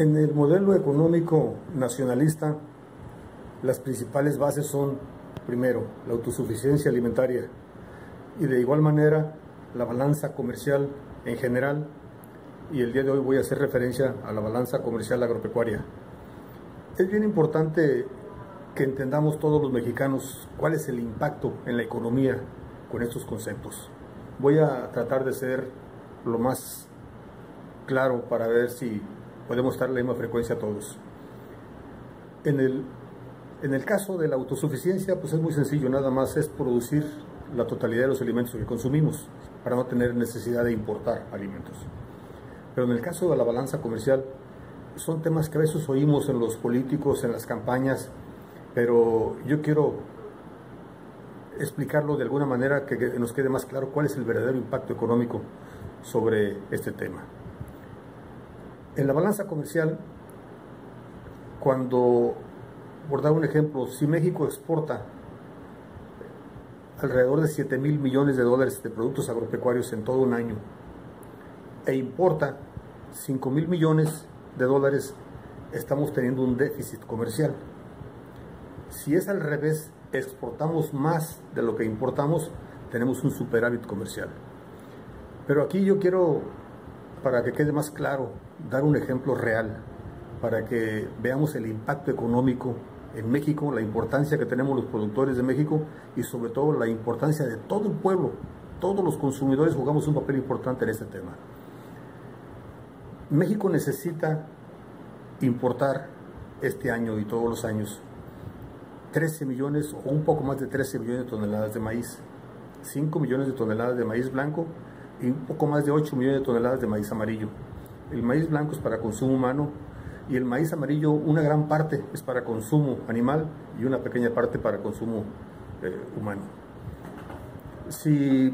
En el modelo económico nacionalista, las principales bases son, primero, la autosuficiencia alimentaria y de igual manera la balanza comercial en general, y el día de hoy voy a hacer referencia a la balanza comercial agropecuaria. Es bien importante que entendamos todos los mexicanos cuál es el impacto en la economía con estos conceptos. Voy a tratar de ser lo más claro para ver si podemos estar a la misma frecuencia todos. En el caso de la autosuficiencia, pues es muy sencillo, nada más es producir la totalidad de los alimentos que consumimos para no tener necesidad de importar alimentos. Pero en el caso de la balanza comercial, son temas que a veces oímos en los políticos, en las campañas, pero yo quiero explicarlo de alguna manera que nos quede más claro cuál es el verdadero impacto económico sobre este tema. En la balanza comercial, por dar un ejemplo, si México exporta alrededor de 7,000 millones de dólares de productos agropecuarios en todo un año e importa 5,000 millones de dólares, estamos teniendo un déficit comercial. Si es al revés, exportamos más de lo que importamos, tenemos un superávit comercial. Pero aquí yo quiero, para que quede más claro, dar un ejemplo real, para que veamos el impacto económico en México, la importancia que tenemos los productores de México y sobre todo la importancia de todo el pueblo. Todos los consumidores jugamos un papel importante en este tema. México necesita importar este año y todos los años 13 millones o un poco más de 13 millones de toneladas de maíz, 5 millones de toneladas de maíz blanco y un poco más de 8 millones de toneladas de maíz amarillo. El maíz blanco es para consumo humano y el maíz amarillo, una gran parte es para consumo animal y una pequeña parte para consumo humano. Si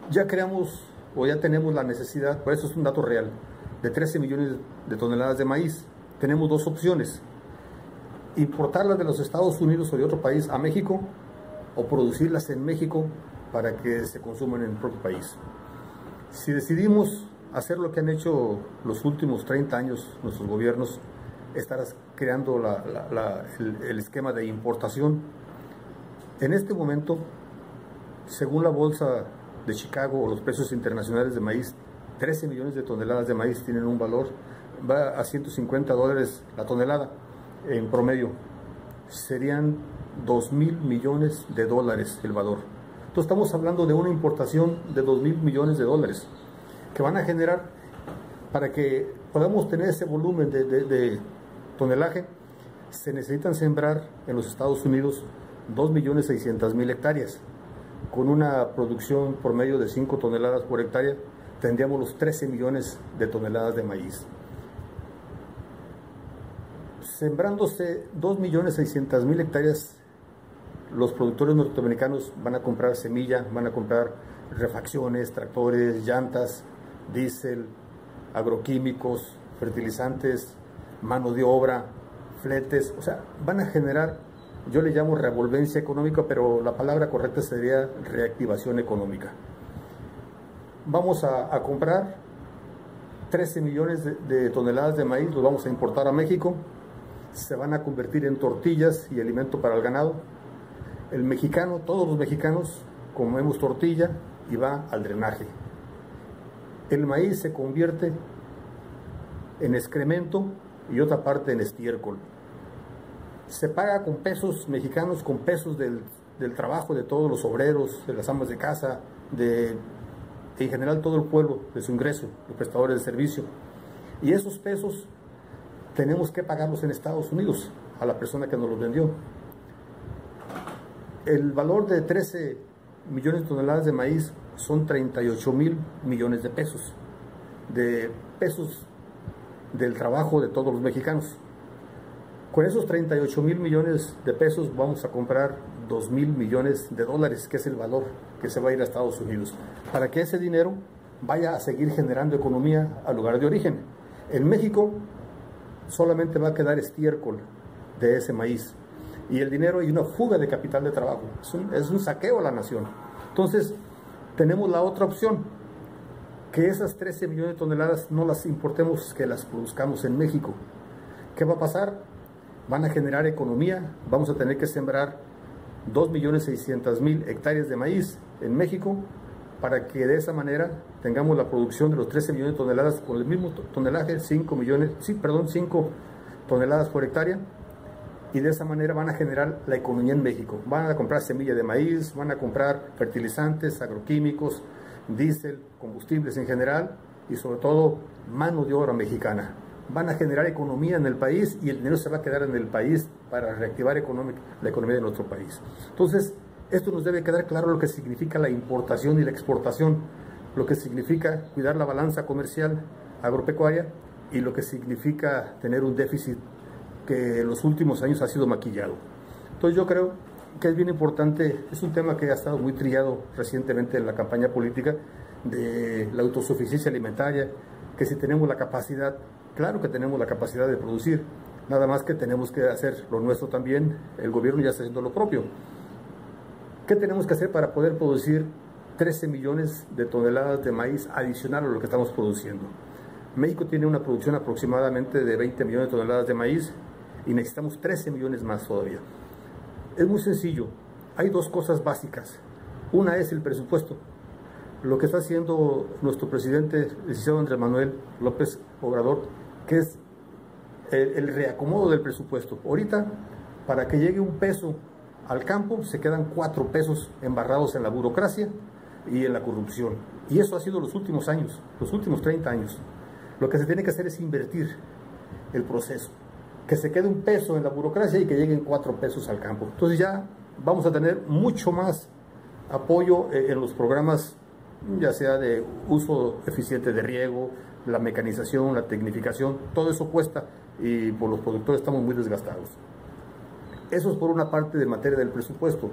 ya creamos o ya tenemos la necesidad, por eso es un dato real, de 13 millones de toneladas de maíz, tenemos dos opciones: importarlas de los Estados Unidos o de otro país a México, o producirlas en México para que se consuman en el propio país. Si decidimos hacer lo que han hecho los últimos 30 años nuestros gobiernos, estar creando el esquema de importación, en este momento, según la bolsa de Chicago o los precios internacionales de maíz, 13 millones de toneladas de maíz tienen un valor, va a $150 la tonelada en promedio. Serían 2,000 millones de dólares el valor. Entonces estamos hablando de una importación de 2,000 millones de dólares que van a generar, para que podamos tener ese volumen de tonelaje, se necesitan sembrar en los Estados Unidos 2,600,000 hectáreas. Con una producción promedio de 5 toneladas por hectárea, tendríamos los 13 millones de toneladas de maíz. Sembrándose 2,600,000 hectáreas, los productores norteamericanos van a comprar semilla, van a comprar refacciones, tractores, llantas, diésel, agroquímicos, fertilizantes, mano de obra, fletes, o sea, van a generar, yo le llamo revolvencia económica, pero la palabra correcta sería reactivación económica. Vamos a comprar 13 millones de toneladas de maíz, los vamos a importar a México, se van a convertir en tortillas y alimento para el ganado. El mexicano, todos los mexicanos comemos tortilla y va al drenaje. El maíz se convierte en excremento y otra parte en estiércol. Se paga con pesos mexicanos, con pesos del trabajo de todos los obreros, de las amas de casa, en general todo el pueblo, de su ingreso, los prestadores de servicio. Y esos pesos tenemos que pagarlos en Estados Unidos a la persona que nos los vendió. El valor de 13 millones de toneladas de maíz son 38,000 millones de pesos del trabajo de todos los mexicanos. Con esos 38,000 millones de pesos vamos a comprar 2,000 millones de dólares, que es el valor que se va a ir a Estados Unidos, para que ese dinero vaya a seguir generando economía al lugar de origen. En México solamente va a quedar estiércol de ese maíz y el dinero, y una fuga de capital de trabajo, es un saqueo a la nación. Entonces tenemos la otra opción, que esas 13 millones de toneladas no las importemos, que las produzcamos en México. ¿Qué va a pasar? Van a generar economía, vamos a tener que sembrar 2.600.000 hectáreas de maíz en México para que de esa manera tengamos la producción de los 13 millones de toneladas con el mismo tonelaje, 5 toneladas por hectárea, y de esa manera van a generar la economía en México. Van a comprar semilla de maíz, van a comprar fertilizantes, agroquímicos, diésel, combustibles en general y sobre todo mano de obra mexicana. Van a generar economía en el país y el dinero se va a quedar en el país para reactivar la economía de nuestro país. Entonces, esto nos debe quedar claro lo que significa la importación y la exportación, lo que significa cuidar la balanza comercial agropecuaria y lo que significa tener un déficit que en los últimos años ha sido maquillado. Entonces yo creo que es bien importante, es un tema que ha estado muy trillado recientemente en la campaña política de la autosuficiencia alimentaria, que si tenemos la capacidad, claro que tenemos la capacidad de producir, nada más que tenemos que hacer lo nuestro también, el gobierno ya está haciendo lo propio. ¿Qué tenemos que hacer para poder producir 13 millones de toneladas de maíz adicional a lo que estamos produciendo? México tiene una producción aproximadamente de 20 millones de toneladas de maíz y necesitamos 13 millones más todavía. Es muy sencillo, hay dos cosas básicas. Una es el presupuesto. Lo que está haciendo nuestro presidente, el licenciado Andrés Manuel López Obrador, que es el reacomodo del presupuesto. Ahorita, para que llegue un peso al campo, se quedan 4 pesos embarrados en la burocracia y en la corrupción. Y eso ha sido los últimos años, los últimos 30 años. Lo que se tiene que hacer es invertir el proceso. Que se quede un peso en la burocracia y que lleguen 4 pesos al campo. Entonces ya vamos a tener mucho más apoyo en los programas, ya sea de uso eficiente de riego, la mecanización, la tecnificación, todo eso cuesta y por los productores estamos muy desgastados. Eso es por una parte de materia del presupuesto,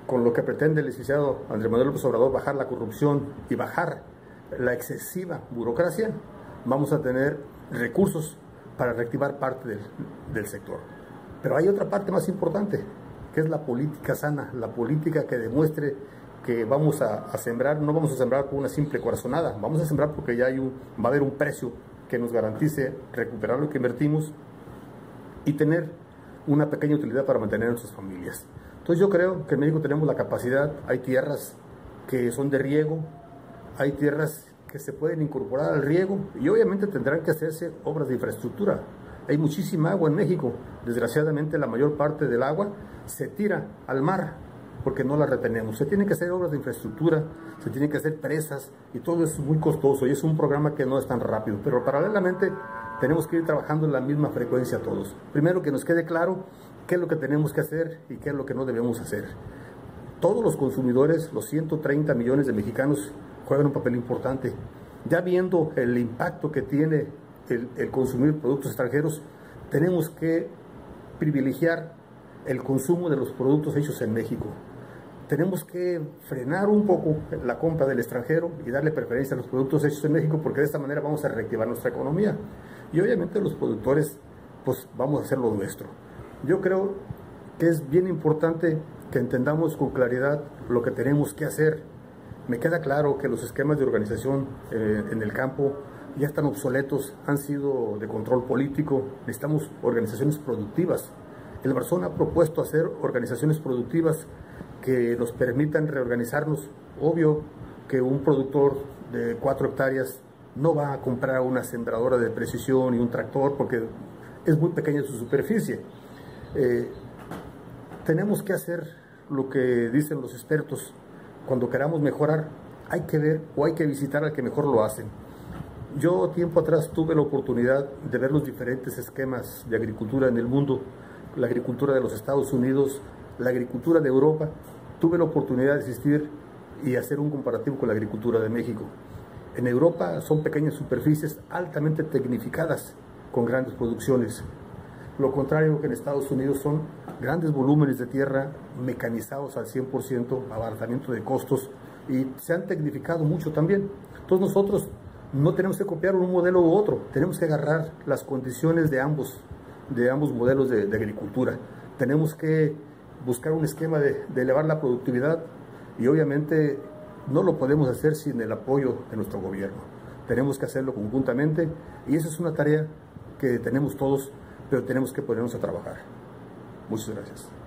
con lo que pretende el licenciado Andrés Manuel López Obrador bajar la corrupción y bajar la excesiva burocracia, vamos a tener recursos para reactivar parte del sector. Pero hay otra parte más importante, que es la política sana, la política que demuestre que vamos a sembrar, no vamos a sembrar con una simple corazonada, vamos a sembrar porque ya va a haber un precio que nos garantice recuperar lo que invertimos y tener una pequeña utilidad para mantener a nuestras familias. Entonces yo creo que en México tenemos la capacidad, hay tierras que son de riego, hay tierras que se pueden incorporar al riego y obviamente tendrán que hacerse obras de infraestructura. Hay muchísima agua en México, desgraciadamente la mayor parte del agua se tira al mar porque no la retenemos. Se tienen que hacer obras de infraestructura, se tienen que hacer presas y todo eso es muy costoso y es un programa que no es tan rápido, pero paralelamente tenemos que ir trabajando en la misma frecuencia todos. Primero que nos quede claro qué es lo que tenemos que hacer y qué es lo que no debemos hacer. Todos los consumidores, los 130 millones de mexicanos, juegan un papel importante. Ya viendo el impacto que tiene el consumir productos extranjeros, tenemos que privilegiar el consumo de los productos hechos en México. Tenemos que frenar un poco la compra del extranjero y darle preferencia a los productos hechos en México porque de esta manera vamos a reactivar nuestra economía. Y obviamente los productores, pues vamos a hacer lo nuestro. Yo creo que es bien importante que entendamos con claridad lo que tenemos que hacer. Me queda claro que los esquemas de organización en el campo ya están obsoletos, han sido de control político, necesitamos organizaciones productivas. El Barzón ha propuesto hacer organizaciones productivas que nos permitan reorganizarnos. Obvio que un productor de 4 hectáreas no va a comprar una sembradora de precisión y un tractor porque es muy pequeña su superficie. Tenemos que hacer lo que dicen los expertos. Cuando queramos mejorar, hay que ver o hay que visitar al que mejor lo hacen. Yo tiempo atrás tuve la oportunidad de ver los diferentes esquemas de agricultura en el mundo, la agricultura de los Estados Unidos, la agricultura de Europa. Tuve la oportunidad de asistir y hacer un comparativo con la agricultura de México. En Europa son pequeñas superficies altamente tecnificadas con grandes producciones. Lo contrario que en Estados Unidos son grandes volúmenes de tierra mecanizados al 100%, abaratamiento de costos y se han tecnificado mucho también. Entonces nosotros no tenemos que copiar un modelo u otro, tenemos que agarrar las condiciones de ambos modelos de agricultura. Tenemos que buscar un esquema de elevar la productividad y obviamente no lo podemos hacer sin el apoyo de nuestro gobierno. tenemos que hacerlo conjuntamente y esa es una tarea que tenemos todos, pero tenemos que ponernos a trabajar. Muchas gracias.